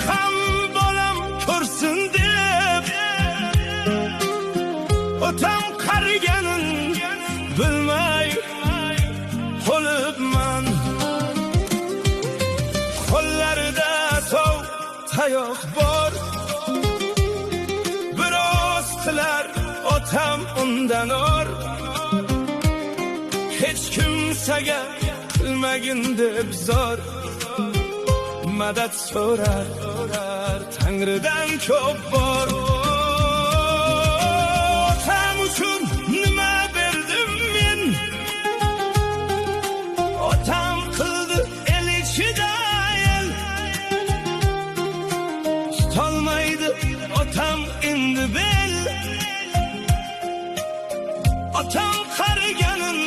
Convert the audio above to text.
ham bolam ko'rsin deb otam qariganin bilmay qolibman. Qo'llarida sov tayoq bor, biroz qilar otam undan or. Hech kimsaga qilmagin deb zor, madad so'rar Tangridan ko'p bor. Otam uchun nima berdim men? Otam qildi el ichida el. Tutolmaydi otam endi bel. Otam qariganin